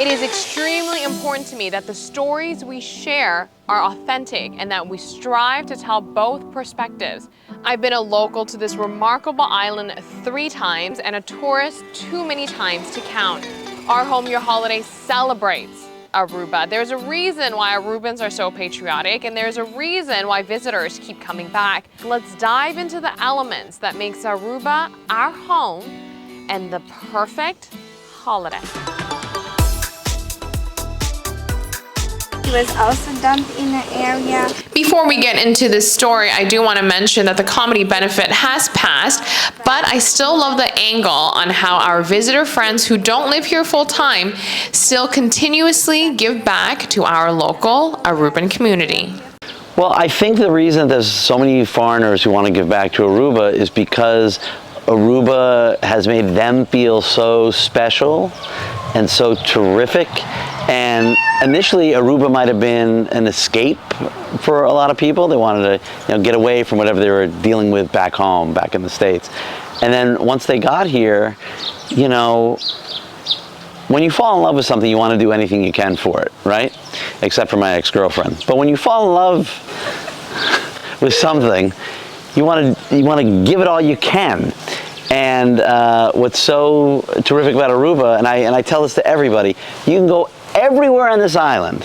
It is extremely important to me that the stories we share are authentic and that we strive to tell both perspectives. I've been a local to this remarkable island 3 times and a tourist too many times to count. Our Home Your Holiday celebrates Aruba. There's a reason why Arubans are so patriotic, and there's a reason why visitors keep coming back. Let's dive into the elements that makes Aruba our home and the perfect holiday. It was also dumped in the area. Before we get into this story, I do want to mention that the comedy benefit has passed, but I still love the angle on how our visitor friends who don't live here full time still continuously give back to our local Aruban community. Well, I think the reason there's so many foreigners who want to give back to Aruba is because Aruba has made them feel so special and so terrific. And initially, Aruba might have been an escape for a lot of people. They wanted to, get away from whatever they were dealing with back home, back in the States. And then once they got here, when you fall in love with something, you want to do anything you can for it, right? Except for my ex-girlfriend. But when you fall in love with something, you want to give it all you can. And what's so terrific about Aruba, and I tell this to everybody, you can go everywhere on this island,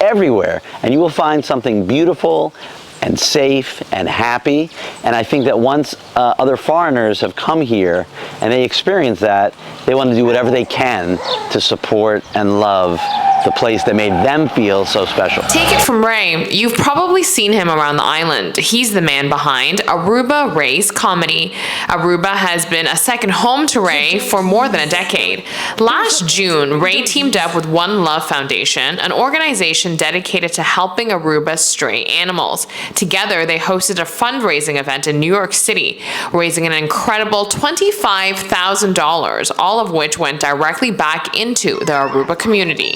everywhere, and you will find something beautiful and safe and happy. And I think that once other foreigners have come here and they experience that, they want to do whatever they can to support and love the place that made them feel so special. Take it from Ray. You've probably seen him around the island. He's the man behind Aruba Ray's Comedy. Aruba has been a second home to Ray for more than a decade. Last June, Ray teamed up with One Love Foundation, an organization dedicated to helping Aruba's stray animals. Together, they hosted a fundraising event in New York City, raising an incredible $25,000, all of which went directly back into the Aruba community.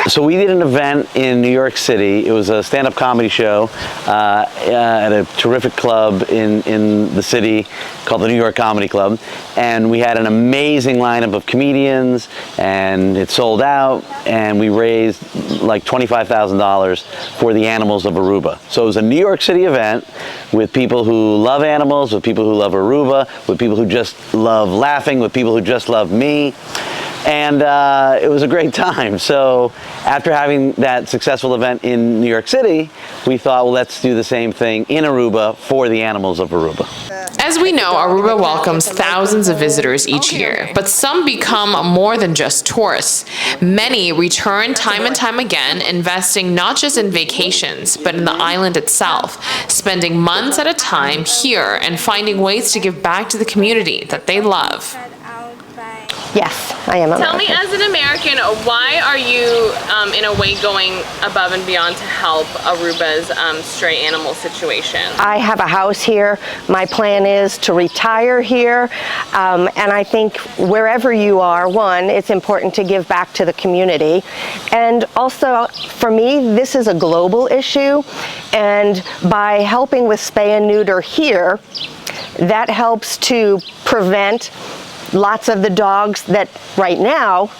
So we did an event in New York City. It was a stand-up comedy show at a terrific club in the city called the New York Comedy Club. And we had an amazing lineup of comedians, and it sold out, and we raised like $25,000 for the animals of Aruba. So it was a New York City event with people who love animals, with people who love Aruba, with people who just love laughing, with people who just love me. And it was a great time. So after having that successful event in New York City, we thought, well, let's do the same thing in Aruba for the animals of Aruba. As we know, Aruba welcomes thousands of visitors each year, but some become more than just tourists. Many return time and time again, investing not just in vacations, but in the island itself, spending months at a time here and finding ways to give back to the community that they love. Yes, I am American. Tell me, as an American, why are you, in a way, going above and beyond to help Aruba's stray animal situation? I have a house here. My plan is to retire here. And I think wherever you are, one, it's important to give back to the community. And also, for me, this is a global issue. And by helping with spay and neuter here, that helps to prevent lots of the dogs that right now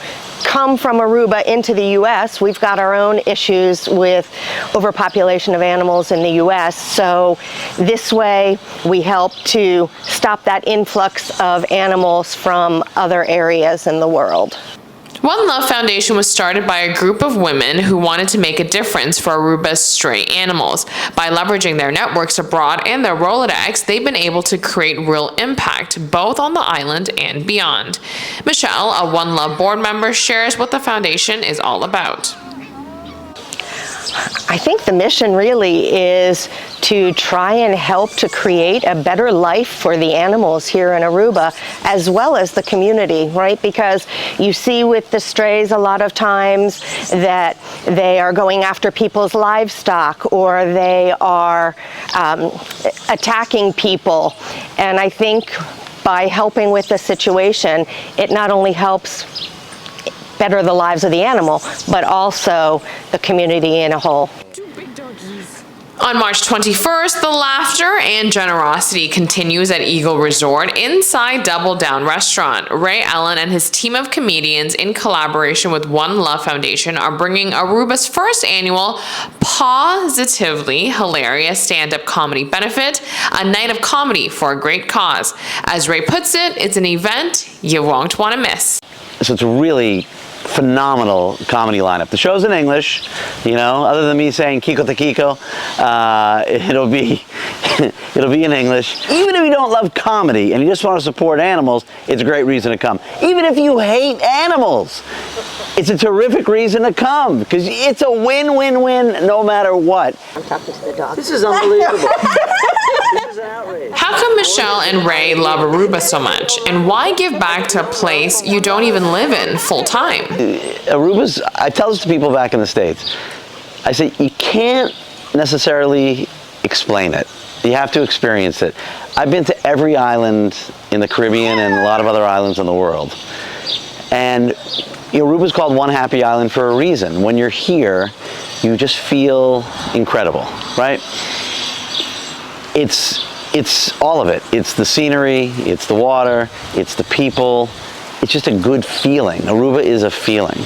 come from Aruba into the U.S. We've got our own issues with overpopulation of animals in the U.S. So this way we help to stop that influx of animals from other areas in the world. One Love Foundation was started by a group of women who wanted to make a difference for Aruba's stray animals. By leveraging their networks abroad and their Rolodex, they've been able to create real impact, both on the island and beyond. Michelle, a One Love board member, shares what the foundation is all about. I think the mission really is to try and help to create a better life for the animals here in Aruba, as well as the community, right? Because you see with the strays a lot of times that they are going after people's livestock, or they are attacking people. And I think by helping with the situation, it not only helps better the lives of the animal, but also the community in a whole. Two big doggies. On March 21st, the laughter and generosity continues at Eagle Resort inside Double Down Restaurant. Ray Allen and his team of comedians, in collaboration with One Love Foundation, are bringing Aruba's first annual Positively Hilarious stand-up comedy benefit, a night of comedy for a great cause. As Ray puts it, it's an event you won't want to miss. So it's a really phenomenal comedy lineup. The show's in English, you know, other than me saying Kiko te Kiko, it'll be in English. Even if you don't love comedy and you just want to support animals, it's a great reason to come. Even if you hate animals, it's a terrific reason to come because it's a win-win-win no matter what. I'm talking to the dog. This is unbelievable. This is an outrage. How come Michelle and Ray love Aruba so much? And why give back to a place you don't even live in full time? Aruba's, I tell this to people back in the States, I say you can't necessarily explain it. You have to experience it. I've been to every island in the Caribbean and a lot of other islands in the world. And Aruba's called One Happy Island for a reason. When you're here, you just feel incredible, right? It's all of it. It's the scenery, it's the water, it's the people. It's just a good feeling. Aruba is a feeling.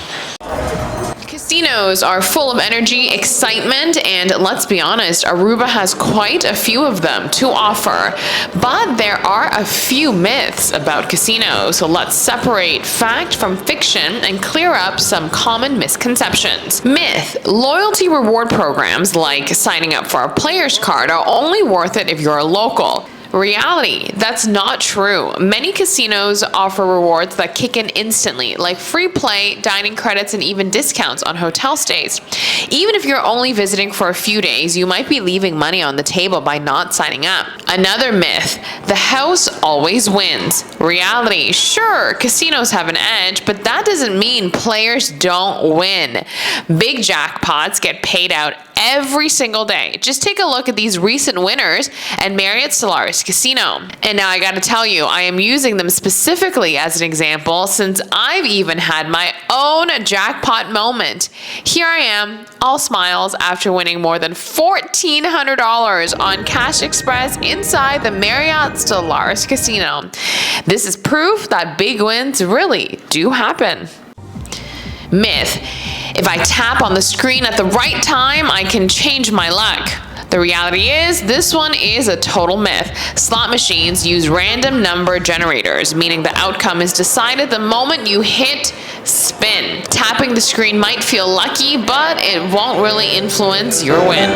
Casinos are full of energy, excitement, and let's be honest, Aruba has quite a few of them to offer. But there are a few myths about casinos, so let's separate fact from fiction and clear up some common misconceptions. Myth: loyalty reward programs like signing up for a player's card are only worth it if you're a local. Reality: that's not true. Many casinos offer rewards that kick in instantly, like free play, dining credits, and even discounts on hotel stays. Even if you're only visiting for a few days, you might be leaving money on the table by not signing up. Another myth: the house always wins. Reality: sure, casinos have an edge, but that doesn't mean players don't win. Big jackpots get paid out every single day. Just take a look at these recent winners at Marriott Solaris Casino. And now I gotta tell you, I am using them specifically as an example since I've even had my own jackpot moment. Here I am, all smiles, after winning more than $1,400 on Cash Express inside the Marriott Solaris Casino. This is proof that big wins really do happen. Myth: if I tap on the screen at the right time, I can change my luck. The reality is, this one is a total myth. Slot machines use random number generators, meaning the outcome is decided the moment you hit spin. Tapping the screen might feel lucky, but it won't really influence your win.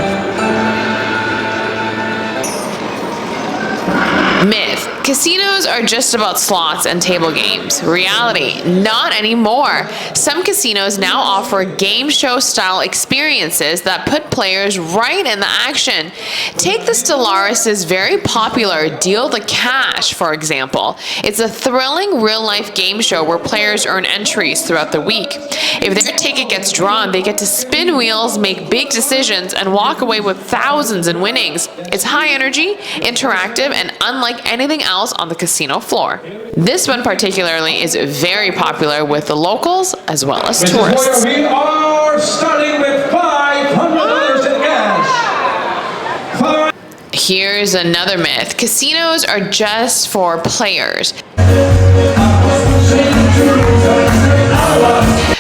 Myth: casinos are just about slots and table games. Reality: not anymore. Some casinos now offer game show style experiences that put players right in the action. Take the Stellaris' very popular Deal the Cash, for example. It's a thrilling real-life game show where players earn entries throughout the week. If their ticket gets drawn, they get to spin wheels, make big decisions, and walk away with thousands in winnings. It's high energy, interactive, and unlike anything else on the casino floor. This one particularly is very popular with the locals as well as tourists. We are starting with $500 in cash. Here's another myth: casinos are just for players.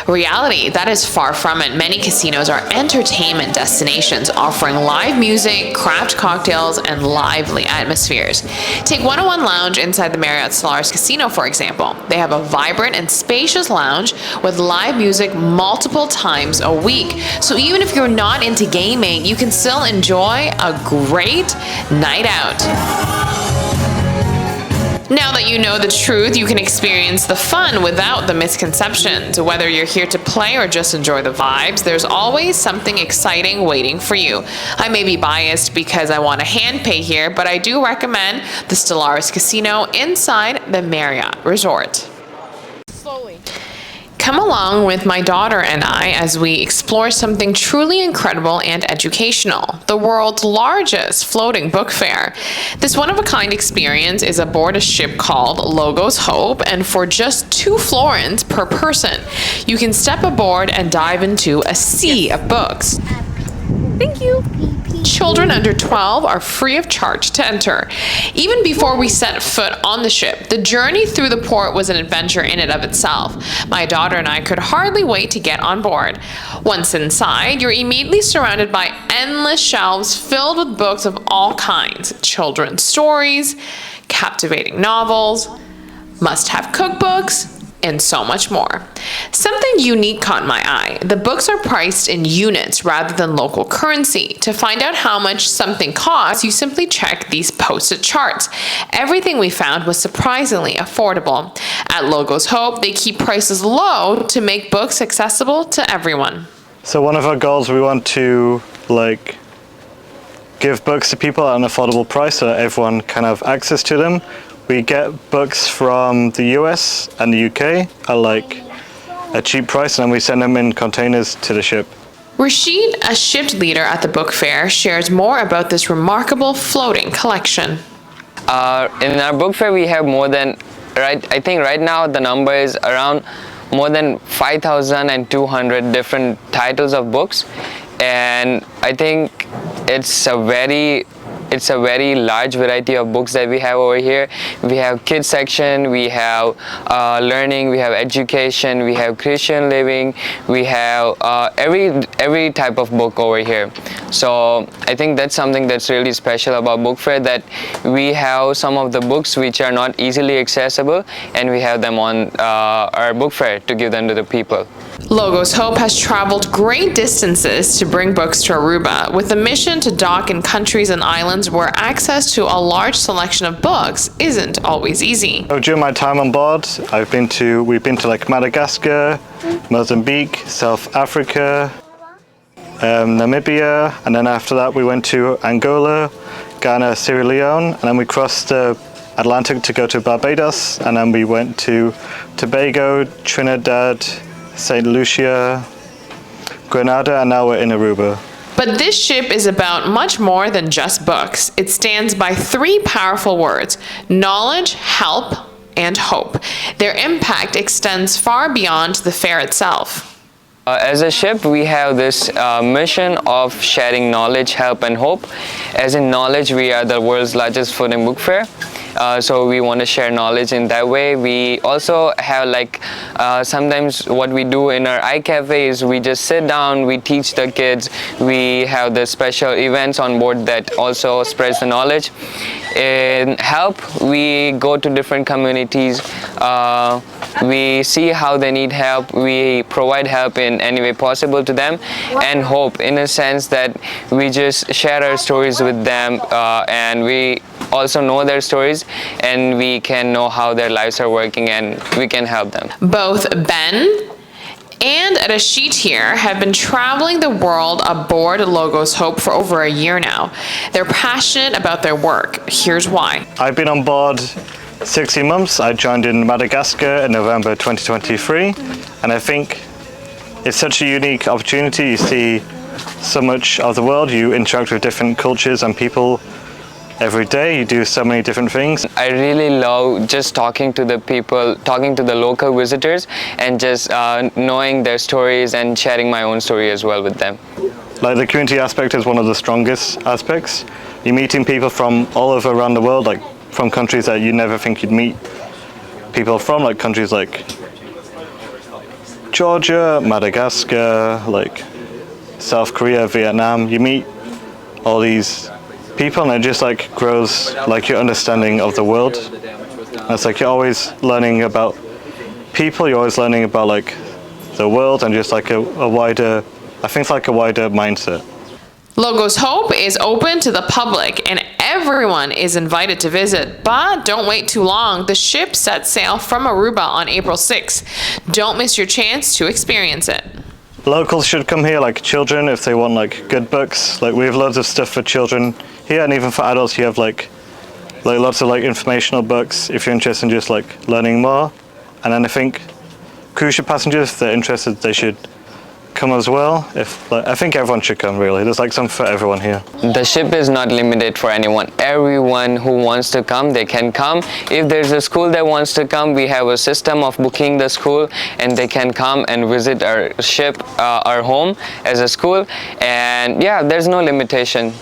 Reality: that is far from it. Many casinos are entertainment destinations offering live music, craft cocktails, and lively atmospheres. Take 101 Lounge inside the Marriott Solaris Casino, for example. They have a vibrant and spacious lounge with live music multiple times a week. So even if you're not into gaming, you can still enjoy a great night out. Now that you know the truth, you can experience the fun without the misconceptions. Whether you're here to play or just enjoy the vibes, there's always something exciting waiting for you. I may be biased because I want to hand pay here, but I do recommend the Stellaris Casino inside the Marriott Resort. Slowly. Come along with my daughter and I as we explore something truly incredible and educational: the world's largest floating book fair. This one-of-a-kind experience is aboard a ship called Logos Hope, and for just 2 florins per person, you can step aboard and dive into a sea of books. Thank you. Children under 12 are free of charge to enter. Even before we set foot on the ship, the journey through the port was an adventure in and of itself. My daughter and I could hardly wait to get on board. Once inside, you're immediately surrounded by endless shelves filled with books of all kinds: children's stories, captivating novels, must-have cookbooks, and so much more. Something unique caught my eye. The books are priced in units rather than local currency. To find out how much something costs, you simply check these posted charts. Everything we found was surprisingly affordable. At Logos Hope, they keep prices low to make books accessible to everyone. So one of our goals, we want to give books to people at an affordable price so that everyone can have access to them. We get books from the US and the UK at a cheap price, and then we send them in containers to the ship. Rashid, a shift leader at the book fair, shares more about this remarkable floating collection. In our book fair, we have more than, I think right now the number is around more than 5,200 different titles of books, and I think it's a very large variety of books that we have over here. We have kids section, we have learning, we have education, we have Christian living, we have every type of book over here. So I think that's something that's really special about book fair, that we have some of the books which are not easily accessible, and we have them on our book fair to give them to the people. Logos Hope has traveled great distances to bring books to Aruba, with a mission to dock in countries and islands where access to a large selection of books isn't always easy. During my time on board, we've been to Madagascar, Mozambique, South Africa, Namibia, and then after that we went to Angola, Ghana, Sierra Leone, and then we crossed the Atlantic to go to Barbados, and then we went to Tobago, Trinidad, St. Lucia, Grenada, and now we're in Aruba. But this ship is about much more than just books. It stands by three powerful words: knowledge, help, and hope. Their impact extends far beyond the fair itself. As a ship, we have this mission of sharing knowledge, help, and hope. As in knowledge, we are the world's largest food and book fair. So we want to share knowledge in that way. We also have sometimes what we do in our iCafe is we just sit down, we teach the kids, we have the special events on board that also spreads the knowledge. In help, we go to different communities, we see how they need help, we provide help in any way possible to them, and hope in a sense that we just share our stories with them, and we also know their stories, and we can know how their lives are working, and we can help them. Both Ben and Rashid here have been traveling the world aboard Logos Hope for over a year now. They're passionate about their work. Here's why. I've been on board 16 months. I joined in Madagascar in November 2023, and I think it's such a unique opportunity. You see so much of the world, you interact with different cultures and people every day, you do so many different things. I really love just talking to the people, talking to the local visitors, and just knowing their stories and sharing my own story as well with them. The community aspect is one of the strongest aspects. You're meeting people from all over around the world, from countries that you never think you'd meet people from, countries like Georgia, Madagascar, South Korea, Vietnam. You meet all these people, and it just grows your understanding of the world. And it's you're always learning about people, you're always learning about the world, and just a wider, I think a wider mindset. Logos Hope is open to the public, and everyone is invited to visit. But don't wait too long. The ship sets sail from Aruba on April 6th. Don't miss your chance to experience it. Locals should come here, children, if they want good books. We have loads of stuff for children here, and even for adults you have lots of informational books if you're interested in just learning more. And then I think cruise ship passengers, if they're interested, they should come as well. I think everyone should come, really. There's like something for everyone here. The ship is not limited for anyone. Everyone who wants to come, they can come. If there's a school that wants to come, we have a system of booking the school, and they can come and visit our ship, our home as a school. And yeah, there's no limitation.